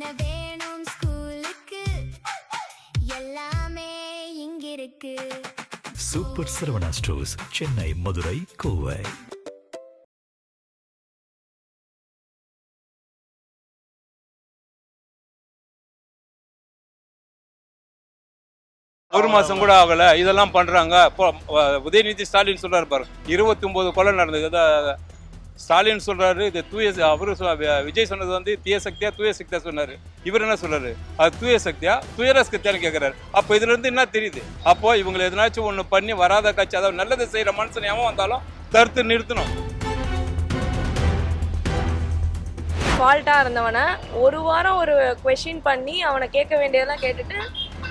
என்ன வேணும் ஸ்கூலுக்கு எல்லாமே இங்கிருக்கு. Super Saravana stores, Chennai, Madurai, Kovai. ஒரு மாசம் கூட ஆகல, இதெல்லாம் பண்றாங்க. உதயநிதி ஸ்டாலின் சொல்றாரு பாரு, 29 கொலை நடந்தது. ஸ்டாலின் சொல்றாரு இது தூய, அவரு விஜய் சொன்னது வந்து தீய சக்தியா தூய சக்தியா சொன்னாரு. இவர் என்ன சொல்றாரு, அது தூய சக்தியா துயர சக்தியான்னு கேட்கிறாரு. அப்ப இதுல இருந்து என்ன தெரியுது, அப்போ இவங்களை எதனாச்சும் ஒண்ணு பண்ணி வராத கட்சி, அதாவது நல்லது செய்யற மனுஷன் எவன் வந்தாலும் தடுத்து நிறுத்தணும். ஃபால்ட்டா இருந்தவனை ஒரு வாரம் ஒரு கொஸ்டின் பண்ணி அவனை கேட்க வேண்டியதெல்லாம் கேட்டுட்டு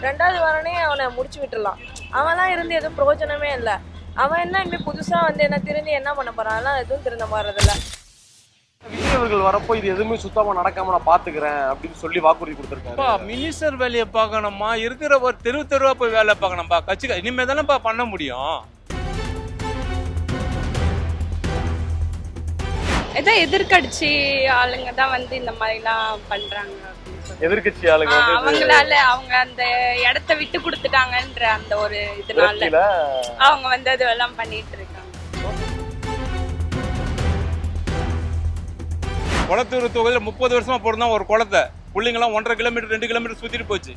2வது வாரனே அவனை முடிச்சு விட்டுடலாம். அவன்லாம் இருந்து எதுவும் பிரயோஜனமே இல்லை. அவன் என்ன இனிமேல் புதுசாக வந்து என்ன திருந்தி என்ன பண்ண போறான், அதெல்லாம் எதுவும் திருந்த மாறதில்ல. விஜய் அவர்கள் வரப்போ இது எதுவுமே சுத்தமா நடக்காம நான் பாத்துக்கிறேன் அப்படின்னு சொல்லி வாக்குறுதி கொடுத்திருக்காரு. மினிஸ்டர் வேலையை பார்க்கணுமா, இருக்கிற ஒரு தெருவா போய் வேலை பார்க்கணும்பா. கட்சி இனிமே தானேப்பா பண்ண முடியும். ஏதோ எதிர்கட்சி ஆளுங்க தான் வந்து இந்த மாதிரிலாம் பண்றாங்க. எதிர்கட்சி ஆளுங்க அவங்களால அவங்க அந்த இடத்த விட்டு கொடுத்துட்டாங்கன்ற அந்த ஒரு இதனால அவங்க வந்து அதெல்லாம் பண்ணிட்டு இருக்காங்க. குளத்தூர் தொகுதியில் 30 வருஷமா போடுறோம் ஒரு குளத்தை. பிள்ளைங்களாம் 1.5 கிலோமீட்டர் 2 கிலோமீட்டர் சுத்திட்டு போச்சு.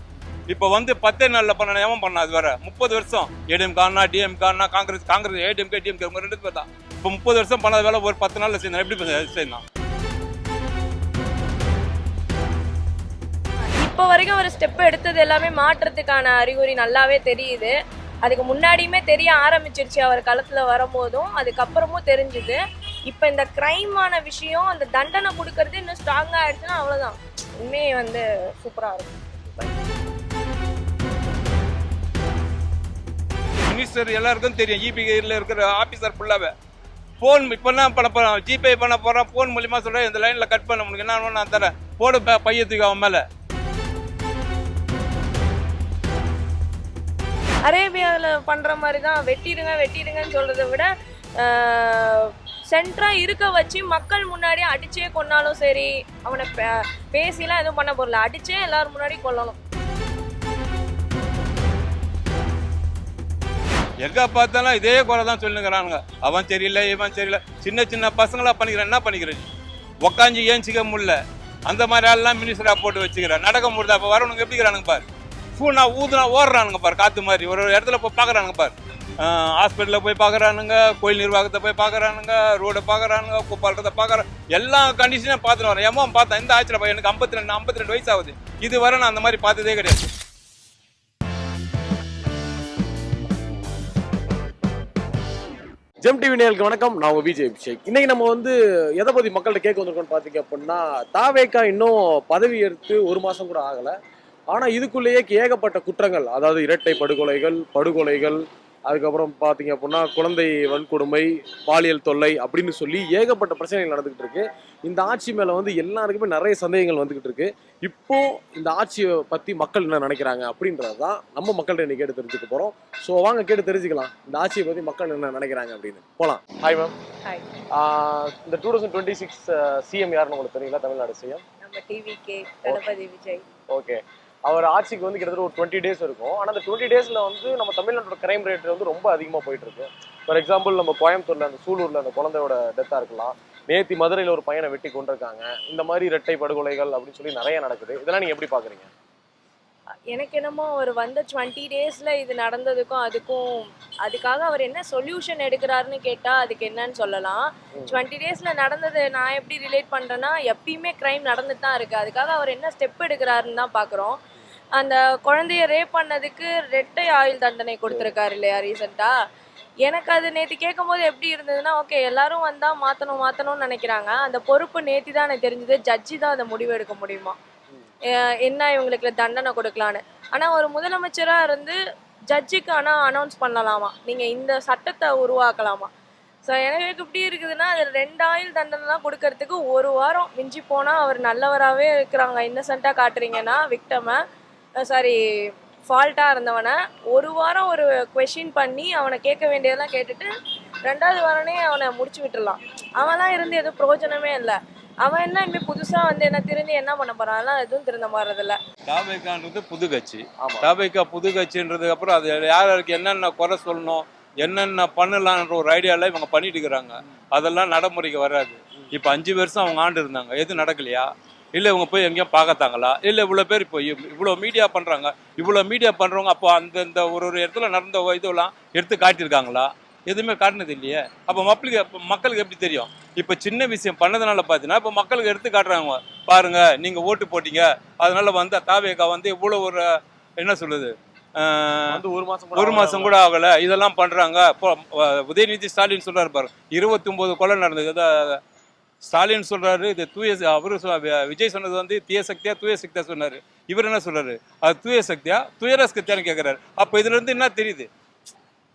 இப்ப வந்து 10 நாள்ல பண்ண ஏன் பண்ண, அது வேற 30 வருஷம் ஏடிஎம் காரணா டிஎம் காரணா காங்கிரஸ் ஏடிஎம்கே டிஎம்கே 2 பேர் தான். இப்ப 30 வருஷம் பண்ணாத வேலை ஒரு 10 நாள்ல செய்யணும். எப்படி செய்யணும்? இப்போ வரைக்கும் ஒரு ஸ்டெப் எடுத்தது எல்லாமே மாற்றத்துக்கான அறிகுறி நல்லாவே தெரியுது. அதுக்கு முன்னாடியுமே தெரிய ஆரம்பிச்சிருச்சு அவர் களத்தில் வரும்போதும், அதுக்கப்புறமும் தெரிஞ்சுது. இப்போ இந்த கிரைமான விஷயம், அந்த தண்டனை கொடுக்கறது இன்னும் ஸ்ட்ராங்காக ஆயிடுச்சுன்னா அவ்வளோதான், உண்மையை வந்து சூப்பராக இருக்கும். மினிஸ்டர் எல்லாருக்கும் தெரியும், இபில இருக்கிற ஆபீசர் ஃபுல்லாவே போன் இப்போ என்ன பண்ண போறோம், ஜிபே பண்ண போறோம், போன் மூலியமா சொல்றேன் இந்த லைன்ல கட் பண்ண முடியும், என்ன நான் தரேன் போடு பையத்துக்கு அவன் மேல. அரேபியாவில் பண்ணுற மாதிரி தான் வெட்டிடுங்கன்னு சொல்கிறத விட சென்டராக இருக்க வச்சு மக்கள் முன்னாடி அடிச்சே கொன்னாலும் சரி, அவனை பேசிலாம் எதுவும் பண்ண போகல, அடிச்சே எல்லாரும் முன்னாடி கொல்லணும். எங்க பார்த்தாலும் இதே குறை தான் சொல்லுங்கிறானுங்க. அவன் சரியில்லை, இவன் சரியில்லை. சின்ன பசங்களா பண்ணிக்கிறேன், என்ன பண்ணிக்கிறேன், உக்காஞ்சி ஏஞ்சிக்க முடியல. அந்த மாதிரி ஆள்லாம் மினிஸ்டரா போட்டு வச்சுக்கிறேன், நடக்க முடியல. அப்போ வரவனுங்க எப்படிங்கிறானுங்க பாரு, ஃபூனா ஊதுனா ஓடுறானுங்க பாரு, காத்து மாதிரி ஒரு இடத்துல போய் பார்க்குறானுங்க பாரு. ஹாஸ்பிட்டலில் போய் பார்க்குறானுங்க, கோயில் நிர்வாகத்தை போய் பார்க்குறானுங்க, ரோடை பார்க்குறானுங்க, குப்பாலத்தை பார்க்குறான், எல்லா கண்டிஷனையும் பார்த்துட்டு வரேன். ஏமா பார்த்தேன் இந்த ஆட்சியில் பையன் எனக்கு 52 வயசு ஆகுது, இது வரை நான் அந்த மாதிரி பார்த்ததே கிடையாது. ஜெம் டிவி நேயர்களுக்கு வணக்கம், நான் உங்க விஜய் அபிஷேக். இன்னைக்கு நம்ம வந்து எதை பத்தி மக்கள்கிட்ட கேட்க வந்திருக்கோம்னு பாத்தீங்க அப்படின்னா, தாவேகா இன்னும் பதவி எடுத்து 1 மாசம் கூட ஆகல. ஆனா இதுக்குள்ளேயே ஏகப்பட்ட குற்றங்கள், அதாவது இரட்டை படுகொலைகள், அதுக்கப்புறம் பார்த்தீங்க அப்படின்னா குழந்தை வன்கொடுமை, பாலியல் தொல்லை அப்படின்னு சொல்லி ஏகப்பட்ட பிரச்சனைகள் நடந்துகிட்டு இருக்கு. இந்த ஆட்சி மேல வந்து எல்லாருக்குமே நிறைய சந்தேகங்கள் வந்துகிட்டு இருக்கு. இப்போ இந்த ஆட்சியை பத்தி மக்கள் என்ன நினைக்கிறாங்க அப்படின்றதான் நம்ம மக்கள்கிட்ட இன்னைக்கு கேட்டு தெரிஞ்சுக்க போறோம். ஸோ வாங்க கேட்டு தெரிஞ்சுக்கலாம் இந்த ஆட்சியை பத்தி மக்கள் என்ன நினைக்கிறாங்க அப்படின்னு. போலாம். Hi ma'am. ஹாய். இந்த 2026 சிஎம் யாருன்னு உங்களுக்கு தெரியுங்களா? தமிழ்நாடு சிஎம் நம்ம டிவிகே தளபதி விஜய். ஓகே, அவர் ஆட்சிக்கு வந்து கிட்டத்தட்ட ஒரு 20 டேஸ் இருக்கும். ஆனால் அந்த 20 டேஸில் வந்து நம்ம தமிழ்நாட்டோட கிரைம் ரேட் வந்து ரொம்ப அதிகமாக போயிட்டு இருக்கு. ஃபார் எக்ஸாம்பிள் நம்ம கோயம்புத்தூர்ல அந்த சூலூர்ல அந்த குழந்தையோட டெத்தாக இருக்கலாம், நேற்று மதுரையில் ஒரு பையனை வெட்டி கொண்டிருக்காங்க. இந்த மாதிரி இரட்டை படுகொலைகள் அப்படின்னு சொல்லி நிறைய நடக்குது. இதெல்லாம் நீங்கள் எப்படி பார்க்குறீங்க? எனக்கு என்னமோ அவர் வந்த 20 டேஸில் இது நடந்ததுக்கும் அதுக்காக அவர் என்ன சொல்யூஷன் எடுக்கிறாருன்னு கேட்டால் அதுக்கு என்னன்னு சொல்லலாம். 20 டேஸில் நடந்தது நான் எப்படி ரிலேட் பண்ணுறேன்னா, எப்பயுமே க்ரைம் நடந்துட்டு தான் இருக்குது. அதுக்காக அவர் என்ன ஸ்டெப் எடுக்கிறாருன்னு தான் பார்க்குறோம். அந்த குழந்தைய ரேப் பண்ணதுக்கு 2 ஆயுள் தண்டனை கொடுத்துருக்காரு இல்லையா ரீசெண்டாக. எனக்கு அது நேற்று கேட்கும் போது எப்படி இருந்ததுன்னா, ஓகே எல்லாரும் வந்தால் மாற்றணும்னு நினைக்கிறாங்க. அந்த பொறுப்பு நேற்று தான் எனக்கு தெரிஞ்சது, ஜட்ஜி தான் அந்த முடிவு எடுக்க முடியுமா, என்ன இவங்களுக்கு தண்டனை கொடுக்கலான்னு. ஆனால் ஒரு முதலமைச்சராக இருந்து ஜட்ஜுக்கு ஆனால் அனௌன்ஸ் பண்ணலாமா, நீங்கள் இந்த சட்டத்தை உருவாக்கலாமா. ஸோ எனக்கு இப்படி இருக்குதுன்னா, அதில் 2 ஆயுள் தண்டனைலாம் கொடுக்கறதுக்கு 1 வாரம் மிஞ்சி போனால் அவர் நல்லவராகவே இருக்கிறாங்க. இன்னசென்ட்டாக காட்டுறீங்கன்னா விக்டமை, ஃபால்ட்டாக இருந்தவனை ஒரு வாரம் ஒரு கொஸ்டின் பண்ணி அவனை கேட்க வேண்டியதெல்லாம் கேட்டுட்டு 2வது வாரனே அவனை முடிச்சு விட்டுடலாம். அவன்லாம் இருந்து எதுவும் பிரயோஜனமே இல்லை. அவன் என்ன இனிமே புதுசா வந்து என்ன திருந்தி என்ன பண்ண போறான்? அதெல்லாம் எதுவும் திருந்த மாறதில்ல. தாவேக்கான்றது புது கட்சி. ஆமா. தாவேக்கா புது கட்சின்றதுக்கு அப்புறம் அது யார் யாருக்கு என்னென்ன குறை சொல்லணும், என்னென்ன பண்ணலான்ற ஒரு ஐடியால இவங்க பண்ணிட்டு இருக்கிறாங்க. அதெல்லாம் நடைமுறைக்கு வராது. இப்போ 5 வருஷம் அவங்க ஆண்டு இருந்தாங்க. எதுவும் நடக்கலையா? இல்லை இவங்க போய் எங்கேயும் பார்க்கத்தாங்களா? இல்லை இவ்வளோ பேர் இப்போ இவ்வளோ மீடியா பண்ணுறாங்க. இவ்வளோ மீடியா பண்ணுறவங்க அப்போ அந்தந்த ஒரு ஒரு இடத்துல நடந்த இதெல்லாம் எடுத்து காட்டியிருக்காங்களா? எதுவுமே காட்டினது இல்லையே. அப்போ மக்களுக்கு எப்படி தெரியும்? இப்போ சின்ன விஷயம் பண்ணதுனால பார்த்தீங்கன்னா இப்போ மக்களுக்கு எடுத்து காட்டுறாங்க. பாருங்க நீங்கள் ஓட்டு போட்டீங்க, அதனால வந்து தாவேக்கா வந்து இவ்வளோ ஒரு என்ன சொல்லுது வந்து ஒரு மாசம் கூட ஆகல, இதெல்லாம் பண்றாங்க. இப்போ உதயநிதி ஸ்டாலின் சொல்றாரு பாரு, 29 கொலை நடந்தது. ஸ்டாலின் சொல்றாரு இது விஜய் சொன்னது வந்து தீய சக்தியா தூய சக்தியா சொன்னாரு. இவர் என்ன சொல்றாரு, அது தூய சக்தியா துயர சக்தியான்னு கேட்கிறாரு. அப்போ இதுல இருந்து என்ன தெரியுது?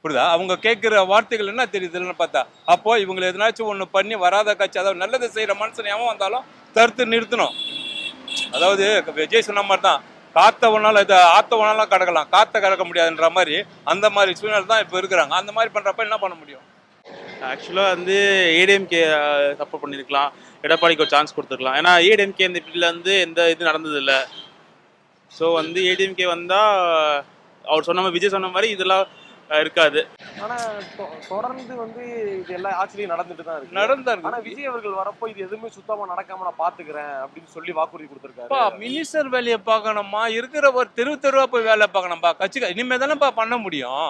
புரியுதா? அவங்க கேட்கிற வார்த்தைகள் என்ன தெரியுதுன்னு பார்த்தா, அப்போ இவங்களை எதனாச்சும் ஒண்ணு பண்ணி வராத கட்சி, அதாவது நல்லது செய்யற மனுஷன் எவன் வந்தாலும் தடுத்து நிறுத்தணும். அதாவது விஜய் சொன்ன மாதிரி தான், காத்தவனால இதை ஆத்தவனாலும் கடக்கலாம், காத்த கடக்க முடியாதுன்ற மாதிரி அந்த மாதிரி சூழ்நிலை தான் இப்போ இருக்கிறாங்க. அந்த மாதிரி பண்றப்ப என்ன பண்ண முடியும்? ஆக்சுவலாக வந்து ஏடிஎம்கே சப்போர்ட் பண்ணியிருக்கலாம், எடப்பாடிக்கு ஒரு சான்ஸ் கொடுத்துருக்கலாம். ஏன்னா ஏடிஎம்கே இந்த பீரியடில் வந்து எந்த இது நடந்ததில்லை. ஸோ வந்து ஏடிஎம்கே வந்தால் அவர் சொன்ன மாதிரி விஜய் சொன்ன மாதிரி இதெல்லாம் இருக்காது. ஆனா தொடர்ந்து வந்து இது எல்லா ஆட்சியிலையும் நடந்துட்டு தான் இருக்கு. நடந்தாரு. ஆனா விஜய் அவர்கள் வரப்போ இது எதுவுமே சுத்தமா நடக்காம நான் பாத்துக்கிறேன் அப்படின்னு சொல்லி வாக்குறுதி கொடுத்திருக்காரு. மினிஸ்டர் வேலையை பார்க்கணுமா? இருக்கிற ஒரு தெருவா போய் வேலை பார்க்கணும்பா. கட்சி இனிமே தானேப்பா பண்ண முடியும்.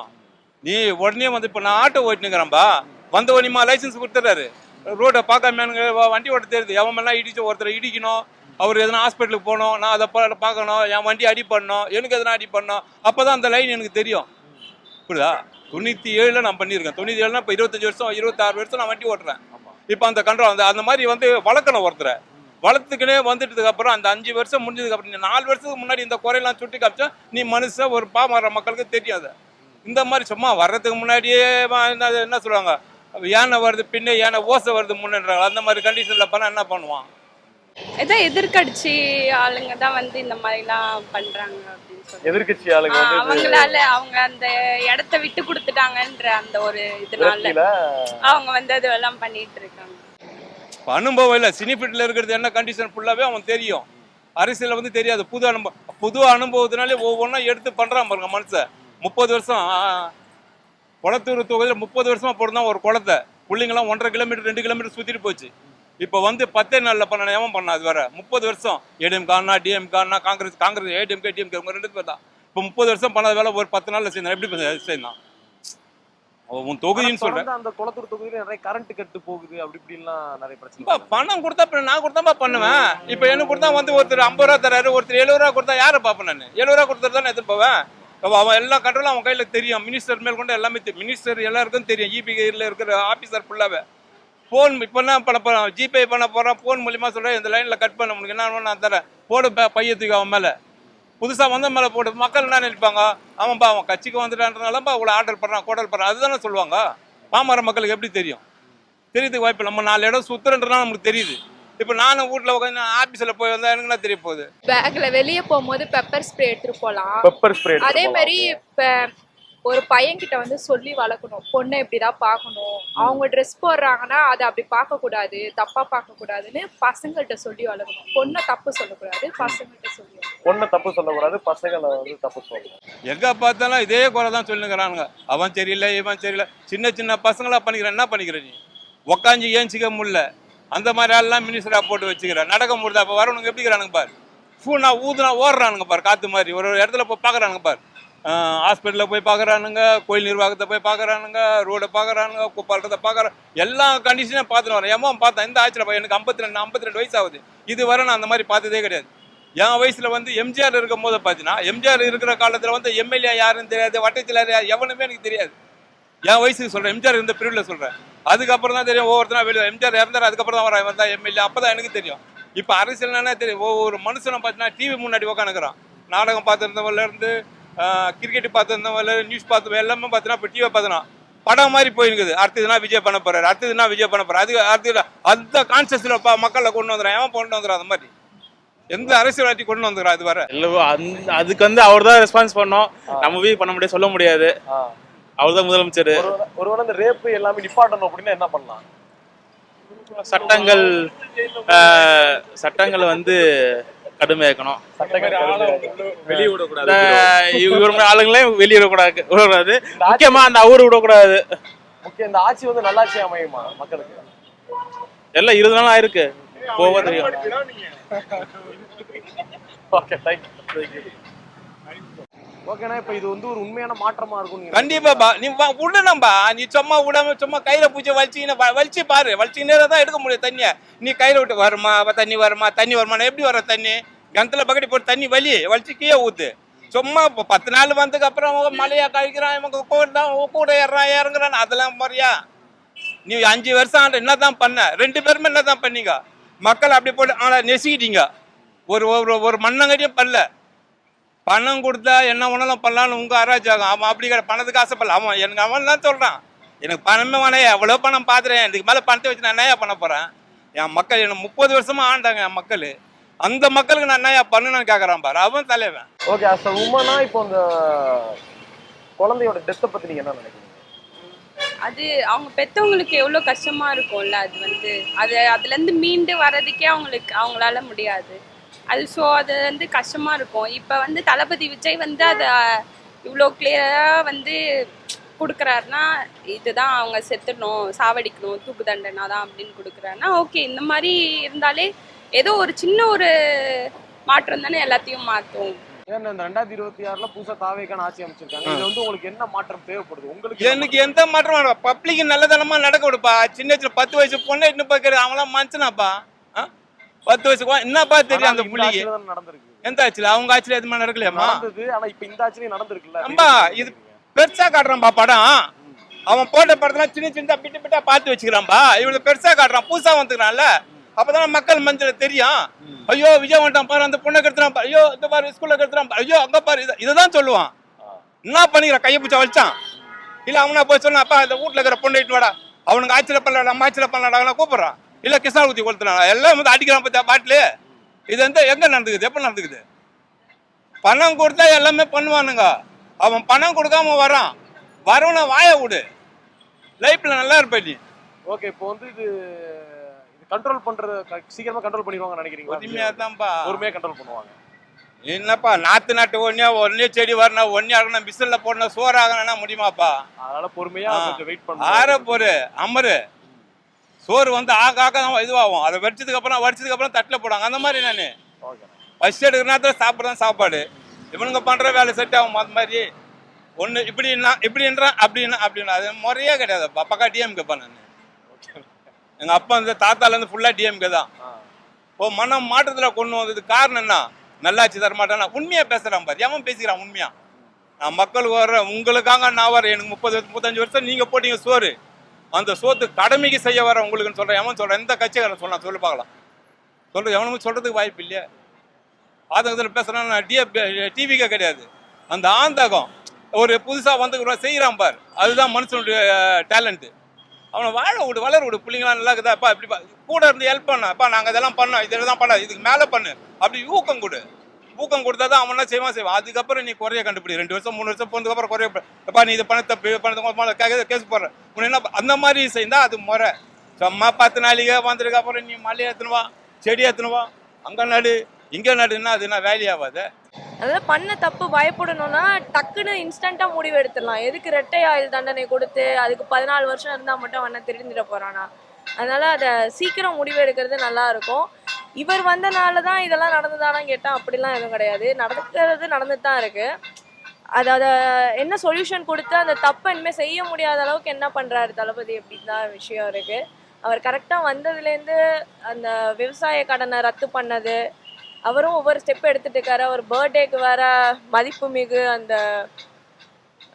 நீ உடனே வந்து இப்போ நான் ஆட்டோ ஓட்டினுக்கிறேன்பா, வந்த உடனேமா லைசன்ஸ் கொடுத்துறாரு. ரோட்டை பார்க்காம வண்டி ஓட்ட தெரியுது. எவன் மேலாம் இடிச்சு ஒருத்தரை இடிக்கணும், அவர் எதனா ஹாஸ்பிட்டலுக்கு போகணும், நான் அதை பார்க்கணும், என் வண்டி அடி பண்ணணும், எனக்கு எதனா அடி பண்ணணும். அப்போதான் அந்த லைன் எனக்கு தெரியும். புரியுதா? 97 நான் பண்ணியிருக்கேன். 97 இப்போ 25 வருஷம் 26 வருஷம் நான் வண்டி ஓட்டுறேன். இப்போ அந்த கண்ட்ரோல் அந்த மாதிரி வந்து வளர்க்கணும். ஒருத்தரை வளர்த்துக்கினே வந்துட்டதுக்கு அப்புறம் அந்த 5 வருஷம் முடிஞ்சதுக்கு அப்புறம் நீ 4 வருஷத்துக்கு முன்னாடி இந்த குறையெல்லாம் சுட்டி காமிச்சா நீ மனுஷன் ஒரு பாமர மக்களுக்கு தெரியாது. இந்த மாதிரி சும்மா வர்றதுக்கு முன்னாடியே என்ன சொல்லுவாங்க, யானை வருது பின்னே யானை ஓசை வருது முன்னுன்றாங்க. அந்த மாதிரி கண்டிஷனில் பண்ணால் என்ன பண்ணுவான்? ஏதோ எதிர்கட்சி ஆளுங்க தான் வந்து இந்த மாதிரிலாம் பண்றாங்க அப்படின்னு சொல்லி. எதிர்கட்சி ஆளுங்க அவங்களால அவங்க அந்த இடத்த விட்டு கொடுத்துட்டாங்கன்ற அந்த ஒரு இதனால அவங்க வந்து அதெல்லாம் பண்ணிட்டு இருக்காங்க. அனுபவம் இல்லை. சினிஃபிட்டில் இருக்கிறது என்ன கண்டிஷன் ஃபுல்லாகவே அவன் தெரியும். அரசியலில் வந்து தெரியாது. புது அனுபவத்தினாலே ஒவ்வொன்றும் எடுத்து பண்ணுறான் பாருங்க மனுஷன். 30 வருஷம் குளத்தூர் தொகுதியில் 30 வருஷமா போடுதான் ஒரு குளத்தை. பிள்ளைங்களாம் 1.5 கிலோமீட்டர் 2 கிலோமீட்டர் சுற்றிட்டு போச்சு. இப்போ வந்து 10 நாளில் பண்ண எவன் பண்ண? அது வேற 30 வருஷம் ஏடிஎம்கானா டிஎம்கானா காங்கிரஸ் ஏடிஎம்கே டிஎம்கே 2 பேர் தான். இப்போ 30 வருஷம் பண்ணாத வேலை ஒரு 10 நாளில் செய்யணும். எப்படி செய்யணும்? உன் தொகுதின்னு சொல்றேன். அந்த குளத்தூர் தொகுதியில நிறைய கரண்ட் கட்டு போகுது, அப்படி இப்படிலாம் நிறைய பிரச்சனை. பணம் கொடுத்தா நான் கொடுத்தாப்பா பண்ணுவேன். இப்போ எனக்கு கொடுத்தா வந்து ஒருத்தர் 50 ரூபா தராரு, ஒருத்தர் 70 ரூபா கொடுத்தா யாரை பார்ப்பேன்? நான் 70 ரூபா கொடுத்தா தானே எதிர்ப்பேன். அவன் எல்லா கண்ட்ரோலும் அவன் கையில் தெரியும். மினிஸ்டர் மேல் கொண்டு எல்லாமே தெரியும். மினிஸ்டர் எல்லாருக்கும் தெரியும். இபியில் இருக்கிற ஆஃபீஸர் ஃபுல்லாகவே ஃபோன் இப்போ என்ன பண்ண போகிறான், ஜிபே பண்ண போகிறான், ஃபோன் மூலியமாக சொல்கிறேன் இந்த லைனில் கட் பண்ண முடியும், என்ன நான் தரேன் போடு பையத்துக்கு அவன் மேலே புதுசாக வந்த மேலே போட்டு மக்கள் என்ன நினைப்பாங்க, அவன்ப்பா அவன் கட்சிக்கு வந்துட்டான்றனாலப்பா அவ்வளோ ஆர்டர் பண்ணுறான் கோடல் பண்ணுறான், அதுதானே சொல்லுவாங்க. பாமர மக்களுக்கு எப்படி தெரியும்? தெரியறதுக்கு வாய்ப்பு இல்லை. நம்ம 4 இடம் சுற்றுறன்றதுனால நமக்கு தெரியுது. இப்போ நானும் வீட்டில் உட்காந்து ஆஃபீஸில் போய் வந்தால் எனக்கு என்ன தெரிய போகுது? பேக்ல வெளியே போகும்போது பெப்பர் ஸ்ப்ரே எடுத்துட்டு போகலாம். பெப்பர் ஸ்ப்ரே அதே மாதிரி இப்போ ஒரு பையன்கிட்ட வந்து சொல்லி வளர்க்கணும், பொண்ணை இப்படிதான் பார்க்கணும், அவங்க ட்ரெஸ் போடுறாங்கன்னா அதை அப்படி பார்க்கக்கூடாது, தப்பா பார்க்கக்கூடாதுன்னு பசங்கள்கிட்ட சொல்லி வளர்க்கணும். பொண்ணை தப்பு சொல்லக்கூடாது, பசங்கள்கிட்ட சொல்லி பொண்ணை தப்பு சொல்லக்கூடாது, பசங்களை வந்து தப்பு சொல்லணும். எங்கே பார்த்தாலும் இதே குறை தான் சொல்லுங்கிறானுங்க. அவன் சரியில்லை இவன் சரியில்லை. சின்ன சின்ன பசங்களா பண்ணிக்கிறேன். என்ன பண்ணிக்கிற நீ? உக்காஞ்சி ஏஞ்சிக்க முடியல. அந்த மாதிரி ஆள்லாம் மினிஸ்டராக போட்டு வச்சுக்கிறேன். நடக்க முடியுதா? அப்போ வரவனுங்க எப்படிக்கிறானுங்க பாரு. ஃபூனா ஊதுனா ஓடுறானுங்க பாரு, காற்று மாதிரி. ஒரு இடத்துல போய் பார்க்குறானுங்க பாரு. ஹாஸ்பிட்டலில் போய் பார்க்குறானுங்க, கோயில் நிர்வாகத்தை போய் பார்க்குறானுங்க, ரோடை பார்க்குறானுங்க, குப்பாலத்தை பார்க்குறான். எல்லா கண்டிஷனையும் பார்த்துட்டு வரேன். ஏன் பார்த்தேன் இந்த ஆட்சியில் எனக்கு 52 வயசு ஆகுது. இது வரை நான் அந்த மாதிரி பார்த்ததே கிடையாது. என் வயசில் வந்து எம்ஜிஆர் இருக்கும் போது பார்த்தீங்கன்னா, எம்ஜிஆர் இருக்கிற காலத்தில் வந்து எம்எல்ஏ யாருன்னு தெரியாது, வட்டத்தில் யார் எவனுமே எனக்கு தெரியாது. என் வயசுக்கு சொல்கிறேன், எம்ஜிஆர் இருந்த பீரியடில் சொல்கிறேன். அதுக்கப்புறம் தான் தெரியும் ஒவ்வொருத்தரும் வெளியே. எம்ஜிஆர் இறந்தார், அதுக்கப்புறம் தான் வர வந்தா எம்எல்ஏ, அப்போ தான் எனக்கு தெரியும். இப்போ அரசியல்னா தெரியும். ஒவ்வொரு மனுஷனை பார்த்தீங்கன்னா டிவி முன்னாடி உட்காந்துக்கிறான். நாடகம் பார்த்துருந்தவர்லேருந்து கிரிக்கெட் பார்த்துருந்தவங்க, நியூஸ் பார்த்து எல்லாமே பார்த்தீங்கன்னா இப்போ டிவியை பார்த்தோன்னா படம் மாதிரி போயிருக்குது. அடுத்ததுனா விஜய் பண்ண போறாரு, அடுத்ததுனா விஜய் பண்ண போறாரு. அடுத்தது அந்த கான்சியஸ்ல மக்களை கொண்டு வந்துடுறான். எவன் கொண்டு வந்துடுறான்? அந்த மாதிரி எந்த அரசியல்வாதி கொண்டு வந்துடுறான்? அது வர அதுக்கு வந்து அவர் தான் ரெஸ்பான்ஸ் பண்ணோம். நம்ம போய் பண்ண முடியாது, சொல்ல முடியாது. அவர் தான் முதலமைச்சர். ஒருவேளை இந்த ரேப்பு எல்லாமே நிப்பாட்டணும் அப்படின்னா என்ன பண்ணலாம்? சட்டங்கள் சட்டங்களை வந்து கடுமையாக்கணும். வெளியே இந்த விடக்கூடாது. இவர் மாதிரி ஆளுங்களையும் வெளியே விடக்கூடாது. முக்கியமா அந்த அவரு விடக்கூடாது. முக்கியம் இந்த ஆட்சி வந்து நல்லாட்சி அமையுமா மக்களுக்கு? எல்லாம் 20 நாள் ஆயிருக்கு, போக தெரியும். Okay, thank you. ஓகேண்ணா, இப்போ இது வந்து ஒரு உண்மையான மாற்றமா இருக்கும். கண்டிப்பாப்பா, நீ விடணும்பா. நீ சும்மா விடாம சும்மா கையில பூச்சி வலிச்சு பாரு, வலிச்சுனே தான் எடுக்க முடியும் தண்ணியை. நீ கையில விட்டு வருமா தண்ணி வருமா எப்படி வர தண்ணி? கிணத்துல பக்கெட் போட்டு தண்ணி வலிச்சு கீழே ஊத்து. சும்மா இப்போ 10 நாள் வந்ததுக்கு அப்புறம் மழையா கழிக்கிறான், இவங்க கூட இறங்குறான், அதெல்லாம் முறையா? நீ 5 வருஷம் ஆண்டு என்னதான் பண்ண? 2 பேருமே என்னதான் பண்ணீங்க? மக்கள் அப்படி போட்டு நெசிக்கிட்டீங்க. ஒரு மண்ணங்கடியும் பண்ணல. பணம் கொடுத்தா என்ன ஒன்றாலும் பண்ணலான்னு உங்க அராஜகம். அவன் அப்படி பணத்துக்கு ஆசைப்படல. அவன் தான் சொல்றான், எனக்கு பணமே வேணாம், எவ்வளோ பணம் பார்த்துறேன், இதுக்கு மேலே பணத்தை வச்சு நான் என்னையா பண்ண போறேன்? என் மக்கள் என்ன 30 வருஷமா ஆண்டாங்க என் மக்கள். அந்த மக்களுக்கு நான் என்னையா பண்ணணும்னு கேட்கறான் பாரு, அவன் தலைவன். ஓகே, அஸ் அ உமனா இப்போ இந்த குழந்தையோட டெத்தை பத்தி நீங்க என்ன நினைக்கிறீங்க? அது அவங்க பெற்றவங்களுக்கு எவ்வளோ கஷ்டமா இருக்கும்ல. அது வந்து அதுலேருந்து மீண்டு வர்றதுக்கே அவங்களால முடியாது. அது வந்து கஷ்டமா இருக்கும். இப்போ வந்து தளபதி விஜய் வந்து அதை இவ்வளோ கிளியராக வந்து கொடுக்குறாருன்னா, இதுதான் அவங்க செத்துடணும், சாவடிக்கணும், தூக்கு தண்டனை தான் அப்படின்னு கொடுக்குறாருன்னா ஓகே. இந்த மாதிரி இருந்தாலே ஏதோ ஒரு சின்ன ஒரு மாற்றம் தானே எல்லாத்தையும் மாற்றும். ஏன்னா இந்த 2026ல புதுசா தாவேக்கான ஆட்சி அமைச்சிருக்காங்க. இது வந்து உங்களுக்கு என்ன மாற்றம் தேவைப்படுது? உங்களுக்கு எனக்கு எந்த மாற்றம் வேணும்? பப்ளிக் நல்லதனமா நடக்க விடுப்பா. சின்ன 10 வயசு பொண்ணு இன்னும் பார்க்கறது அவங்களாம் மனுஷனாப்பா. 10 வயசுக்கு என்னப்பா தெரியும் அந்த புள்ளிக்கு? நடந்திருக்கு. எந்த ஆட்சியில? அவங்க ஆட்சியில எதுவுமே நடக்கலையாமா? நடந்தது. ஆனா இப்ப இந்த ஆட்சியிலே நடந்திருக்குல்ல. அம்பா, இது பெருசா காட்டுறான்பா படம். அவன் போட்ட படத்தெல்லாம் சின்ன பிட்டா பார்த்து வச்சுக்கிறான்பா. இவ்வளவு பெருசா காட்டுறான், புதுசா வந்துக்கிறான்ல. அப்பதான் மக்கள் மஞ்சள் தெரியும். ஐயோ விஜய் வந்துட்டான் பாரு, அந்த பொண்ணை கெடுத்துறான் பாரு, ஐயோ இந்த பாரு ஸ்கூல்ல கெடுத்துறான் பாரு, ஐயோ அங்க பாரு, இதுதான் சொல்லுவான். என்ன பண்ணிக்கிறான்? கையை பிடிச்சா வலிச்சான். இல்ல அவனா போய் சொன்னா, அப்பா இந்த வீட்டுல இருக்கிற பொண்ணு இட்டு வாடா, அவனுக்கு ஆட்சியில பண்ணல, நம்ம ஆட்சியில பண்ணலாடா கூப்பிடுறான். இல்ல கிருஷ்ணா ஊத்தி கொளுத்துறான், எல்லாம் வந்து அடிக்கிறான் பத்தியா பாட்டிலு. இது வந்து எங்க நடந்துக்குது? எப்ப நடந்துக்குது? பணம் கொடுத்தா எல்லாமே பண்ணுவானுங்க. அவன் பணம் கொடுக்காம வரான், வரவன வாய விடு, லைஃப்ல நல்லா இருப்ப நீ. ஓகே, இப்போ வந்து இது கண்ட்ரோல் பண்றது சீக்கிரமா கண்ட்ரோல் பண்ணிடுவாங்க நினைக்கிறீங்களா? பொறுமையா தான்ப்பா, பொறுமையா கண்ட்ரோல் பண்ணுவாங்க. என்னப்பா நாட்டு ஒன்னே செடி வரணும், ஒன்னே ஆகணும், மிஷின்ல போடணும், சோறு ஆகணும்னா முடியுமாப்பா? அதனால பொறுமையா கொஞ்சம் வெயிட் பண்ணுங்க. ஆற போரு அமரு, சோறு வந்து ஆக இதுவாகும். அதை வடிச்சதுக்கு அப்புறம் தட்டில் போடுவாங்க. அந்த மாதிரி நானு ஃபர்ஸ்ட் எடுக்கிற நேரத்தில் சாப்பிட்றதான் சாப்பாடு. இவனுங்க பண்ற வேலை செட் ஆகும். அந்த மாதிரி ஒன்று இப்படின்றான் அப்படின்னா அது முறையே கிடையாதுப்பா. பக்கா டிஎம்கேப்பா நான். எங்க அப்பா வந்து தாத்தாலேருந்து ஃபுல்லா டிஎம்கே தான். மனம் மாற்றத்தில் கொண்டு வந்தது காரணம் என்ன? நல்லாச்சு தர மாட்டேன். உண்மையா பேசுறான் பாரு, எவன் பேசிக்கிறான் உண்மையா? நான் மக்களுக்கு வர்றேன், உங்களுக்காக நான் வரேன். எனக்கு 35 வருஷம் நீங்க போட்டீங்க சோறு, அந்த சோத்து கடமைக்கு செய்ய வர உங்களுக்குன்னு சொல்றேன். எவன் சொல்றேன்? எந்த கட்சிக்காரன் சொன்னா சொல்லி பார்க்கலாம். சொல்ற எவனுக்கு சொல்றதுக்கு வாய்ப்பு இல்லையா? ஆதங்கத்தில் பேசுறான். டிவிக்கே கிடையாது. அந்த ஆந்தகம் ஒரு புதுசா வந்து செய்யறான் பார், அதுதான் மனுஷனுடைய டேலண்ட். அவனை வாழ விடு, வளர விடு. பிள்ளைங்களாம் நல்லா இருக்குதாப்பா, இப்படி கூட இருந்து ஹெல்ப் பண்ணப்பா, நாங்கள் இதெல்லாம் பண்ணோம், இதெல்லாம் பண்ண, இதுக்கு மேலே பண்ணு, அப்படி ஊக்கம் கொடு. ஊக்கம் கொடுத்தா தான் அவனா செய்வான். அதுக்கப்புறம் நீ குறைய கண்டுபிடி. 2 வருஷம் 3 வருஷம் போனதுக்கு அப்புறம் குறையப்பா, நீ இது பண்ண தப்பு பண்ண கேஸ் போடுற உன்னை என்ன அந்த மாதிரி செய்தா அது முறை. சும்மா 10 நாளைக்கு வந்ததுக்கு அப்புறம் நீ மலை ஏற்றுனுவா, செடி ஏற்றுனுவா, அங்கே நடு இங்கே நடுன்னா அது என்ன வேலையாகாது. அதனால பண்ண தப்பு பயப்படணும்னா டக்குன்னு இன்ஸ்டண்ட்டாக முடிவு எடுத்துடலாம். எதுக்கு ரெட்டை ஆயுள் தண்டனை கொடுத்து அதுக்கு 14 வருஷம் இருந்தால் மட்டும் அவனை திருந்திட போகிறானா? அதனால அதை சீக்கிரம் முடிவு எடுக்கிறது நல்லா இருக்கும். இவர் வந்தனால தான் இதெல்லாம் நடந்ததானா கேட்டால் அப்படிலாம் எதுவும் கிடையாது. நடந்துட்டு தான் இருக்கு. அதை என்ன சொல்யூஷன் கொடுத்து அந்த தப்பை இனிமேல் செய்ய முடியாத அளவுக்கு என்ன பண்ணுறாரு தளபதி அப்படின்னு தான் விஷயம் இருக்குது. அவர் கரெக்டாக வந்ததுலேருந்து அந்த விவசாய கடனை ரத்து பண்ணது, அவரும் ஒவ்வொரு ஸ்டெப் எடுத்துட்டு இருக்காரு. அவர் பர்த்டேக்கு வேற மதிப்பு மிகு அந்த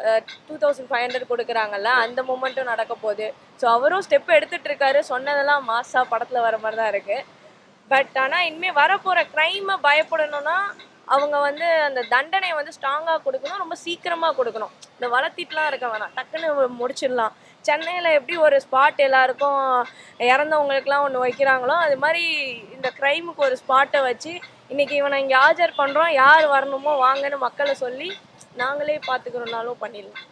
2500 கொடுக்குறாங்கல்ல, அந்த மூமெண்ட்டும் நடக்க போகுது. ஸோ அவரும் ஸ்டெப் எடுத்துட்டு இருக்காரு. சொன்னதெல்லாம் மாசா படத்தில் வர மாதிரி தான் இருக்கு. பட் ஆனால் இனிமேல் வரப்போகிற க்ரைமை பயப்படணும்னா அவங்க வந்து அந்த தண்டனை வந்து ஸ்ட்ராங்காக கொடுக்கணும், ரொம்ப சீக்கிரமாக கொடுக்கணும். இந்த வளர்த்திட்டுலாம் இருக்க வேணாம், டக்குன்னு முடிச்சிடலாம். சென்னையில் எப்படி ஒரு ஸ்பாட் எல்லாருக்கும் இறந்தவங்களுக்குலாம் ஒன்று வைக்கிறாங்களோ அது மாதிரி இந்த க்ரைமுக்கு ஒரு ஸ்பாட்டை வச்சு இன்னைக்கு இவனை இங்கே ஆஜர் பண்ணுறோம், யார் வரணுமோ வாங்கன்னு மக்களை சொல்லி நாங்களே பார்த்துக்கிறோம்னாலும் பண்ணிடலாம்.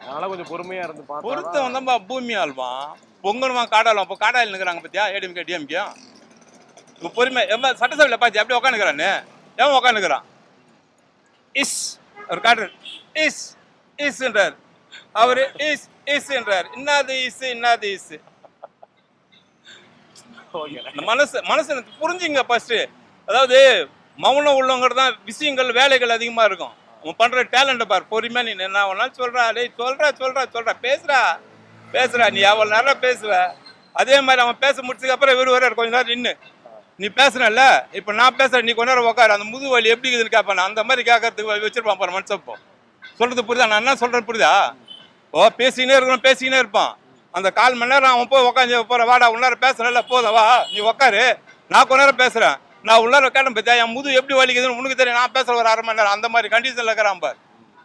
அதனால கொஞ்சம் பொறுமையா இருந்து பொறுத்த வந்தா பூமி ஆள்வான். பொங்கலுமா காடாலும் அப்போ காடாயில் நிற்கிறாங்க பார்த்தியா ஏடிஎம்கே டிஎம்கே இப்போ பொறுமை எவ்வளோ சட்டசபையில் பார்த்தியா அப்படியே உட்காந்துக்கிறான்னு ஏன் உட்காந்துக்கிறான் இஸ் அவர் காட்டுறார் இஸ் இஸ்ன்றார் அவர் இஸ் என்றார் இன்னாது இஸ் மனசு புரிஞ்சுங்க ஃபர்ஸ்ட். அதாவது மௌனம் உள்ளவங்க தான் விஷயங்கள் வேலைகள் அதிகமா இருக்கும். அவன் பண்ற டேலண்ட்டை பாரு. பொறுமையா நீ என்ன வேணாலும் சொல்றா, டேய் சொல்றா பேசுறா நீ எவ்வளவு நேரம் பேசுவ. அதே மாதிரி அவன் பேச முடிச்சதுக்கு அப்புறம் இவரு வர கொஞ்ச நேரம் நின்று நீ பேசுறல, இப்ப நான் பேசுறேன், நீ கொஞ்ச நேரம் உட்காரு, அந்த முது வலி எப்படி இருக்குதுன்னு கேட்பான். அந்த மாதிரி கேட்கறதுக்கு வச்சிருப்பான் பாரு மனுஷப்போ. சொல்றது புரியுதா? நான் என்ன சொல்றேன் புரியுதா? பேசிக்கினே இருப்பான். அந்த 1/4 மணி நேரம் அவன் போய் உட்காந்து போற, வாடா உள்ளார பேசுறல, போதும் வா நீ உட்காரு, நான் கொஞ்ச நேரம் பேசுறேன், நான் உள்ளார கேட்டேன் பார்த்தியா என் முது எப்படி வலிக்குதுன்னு உனக்கு தெரியும், நான் பேசுற ஒரு 1/2 மணி நேரம். அந்த மாதிரி கண்டிஷன்ல இருக்கிறான் பாரு.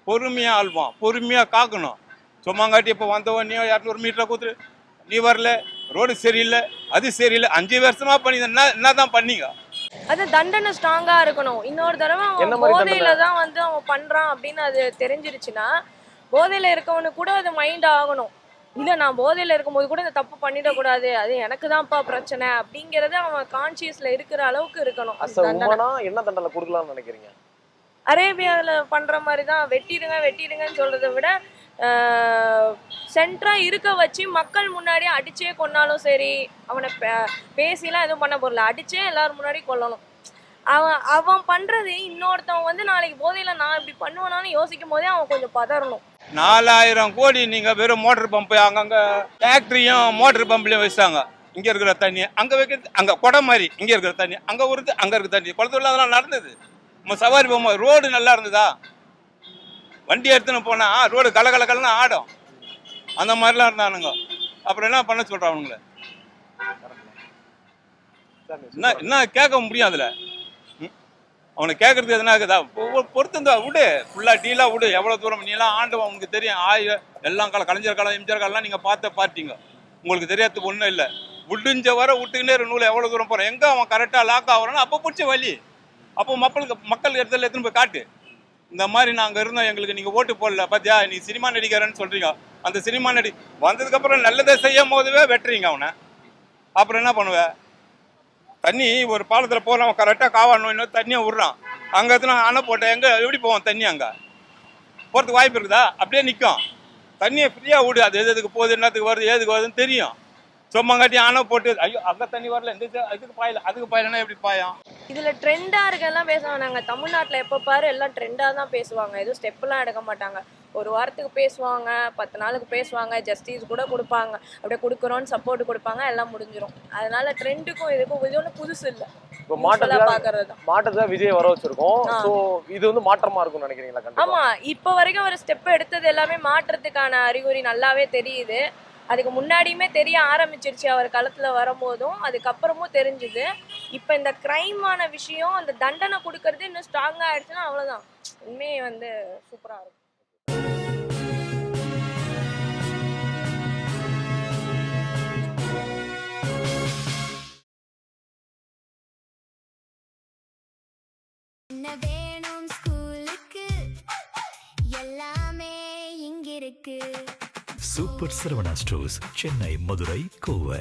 பொறுமையா ஆள்வான், பொறுமையா காக்கணும். சும்மாங்காட்டி இப்போ வந்தவன் நீ 200 மீட்டரை கூத்துரு, நீ வரல, ரோடு சரியில்லை, அது சரியில்லை, 5 வருஷமா பண்ணி என்னதான் பண்ணீங்க? அது தண்டனை ஸ்ட்ராங்கா இருக்கணும். இன்னொரு தடவை அவன் போதையில தான் வந்து அவன் பண்றான் அப்படின்னு அது தெரிஞ்சிருச்சுன்னா, போதையில இருக்கவனுக்கு கூட அது மைண்ட் ஆகணும். இல்ல நான் போதையில இருக்கும்போது கூட இந்த தப்பு பண்ணிடக்கூடாது, அது எனக்கு தான்ப்பா பிரச்சனை அப்படிங்கறது அவன் கான்சியஸ்ல இருக்கிற அளவுக்கு இருக்கணும். என்ன தண்டனை கொடுக்கலாம்னு நினைக்கிறீங்க? அரேபியாவில் பண்ற மாதிரி தான் வெட்டிடுங்கன்னு சொல்றதை விட சென்ட்ரா இருக்க வச்சு மக்கள் முன்னாடி அடிச்சே கொன்னாலும் சரி, அவனை பேசிலாம் எதுவும் பண்ண போறல, அடிச்சே எல்லாரும் முன்னாடி கொல்லணும். அவன் பண்றது இன்னொருத்தவன் வந்து நாளைக்கு போதையில நான் இப்படி பண்ணுவேனான்னு யோசிக்கும் போதே அவன் கொஞ்சம் பதறணும். 4000 கோடி நீங்க வெறும் மோட்டர் பம்பு, அங்கங்க ஃபேக்டரியும் மோட்டர் பம்ப்லயும் வச்சாங்க. இங்க இருக்கிற தண்ணி அங்க வைக்கிறது, அங்க குடம் மாதிரி இங்க இருக்கிற தண்ணி அங்க வருது, அங்க இருக்கிற தண்ணி குளத்துல அதெல்லாம் நடந்தது. நம்ம சவாரி போகும்போது ரோடு நல்லா இருந்ததா? வண்டி எடுத்துன்னு போனா ரோடு கலகலன்னு ஆடும். அந்த மாதிரிலாம் இருந்தானுங்க. அப்புறம் என்ன பண்ண சொல்றானுங்களே, என்ன கேட்க முடியும் அதுல? அவனை கேட்கறதுக்கு எதுனா இருக்குதா? பொறுத்திருந்தா விடு, ஃபுல்லா டீலா விடு. எவ்வளவு தூரம் நீலாம் ஆண்டவன், உங்களுக்கு தெரியும். எல்லாம் கலைஞர் காலம், எம்ஜிஆர் காலம் நீங்க பார்த்தீங்க. உங்களுக்கு தெரியாததுக்கு ஒன்றும் இல்லை. விடுஞ்ச வர விட்டுக்கினே நூலை எவ்வளவு தூரம் போறோம். எங்க அவன் கரெக்டா லாக் ஆகுறான்னு அப்போ பிடிச்ச வழி. அப்போ மக்கள் இடத்துல எடுத்துன்னு போய் காட்டு. இந்த மாதிரி நாங்க இருந்தோம், எங்களுக்கு நீங்க ஓட்டு போடல பாத்தியா, நீ சினிமா நடிக்கிறன்னு சொல்றீங்க. அந்த சினிமா வந்ததுக்கு அப்புறம் நல்லதை செய்யும் போதுவே வெட்டுறீங்க அவனை. அப்புறம் என்ன பண்ணுவ? தண்ணி ஒரு பாலத்துல போறான், கரெக்டா காவாடணும், இன்னும் தண்ணியை விடுறான். அங்க இடத்துல அணை போட்டேன், எங்க எப்படி போவான் தண்ணி? அங்க போறதுக்கு வாய்ப்பு இருக்குதா? அப்படியே நிற்கும். தண்ணியை ஃப்ரீயா விடு. அது எதுக்கு போகுது, என்னத்துக்கு வருது, ஏதுக்கு வருதுன்னு தெரியும். சும்மாங்காட்டி அணை போட்டு ஐயோ அங்க தண்ணி வரல, இந்த இதுக்கு பாயல, அதுக்கு பாயலன்னா எப்படி பாயும்? இதுல ட்ரெண்டா இருக்கெல்லாம் பேசுவாங்க. நாங்க தமிழ்நாட்டுல எப்ப பாரு எல்லாம் ட்ரெண்டா தான் பேசுவாங்க. எதுவும் ஸ்டெப் எல்லாம் எடுக்க மாட்டாங்க. ஒரு வாரத்துக்கு பேசுவாங்க, 10 நாளுக்கு பேசுவாங்க, ஜஸ்டிஸ் கூட கொடுப்பாங்க, அப்படியே கொடுக்குறோன்னு சப்போர்ட் கொடுப்பாங்க, எல்லாம் முடிஞ்சிடும். அதனால ட்ரெண்டுக்கும் இதுக்கும் இது ஒன்றும் புதுசு இல்லை. இப்போ மாற்றத்தை விஜய் வர வச்சிருக்கோம். சோ இது வந்து மாற்றமா இருக்கும்னு நினைக்கிறீங்களா? ஆமா, இப்ப வரைக்கும் ஒரு ஸ்டெப் எடுத்தது எல்லாமே மாற்றத்துக்கான அறிகுறி நல்லாவே தெரியுது. அதுக்கு முன்னாடியுமே தெரிய ஆரம்பிச்சிருச்சு அவர் களத்துல வரும்போதும், அதுக்கப்புறமும் தெரிஞ்சுது. இப்ப இந்த கிரைமான விஷயம், அந்த தண்டனை கொடுக்கறது இன்னும் ஸ்ட்ராங்கா ஆயிடுச்சுன்னா அவ்வளவுதான், உண்மையே வந்து சூப்பரா இருக்கும். என்ன வேணும் ஸ்கூலுக்கு, எல்லாமே இங்க இருக்கு. Super Saravana stores, Chennai, Madurai, Kovai.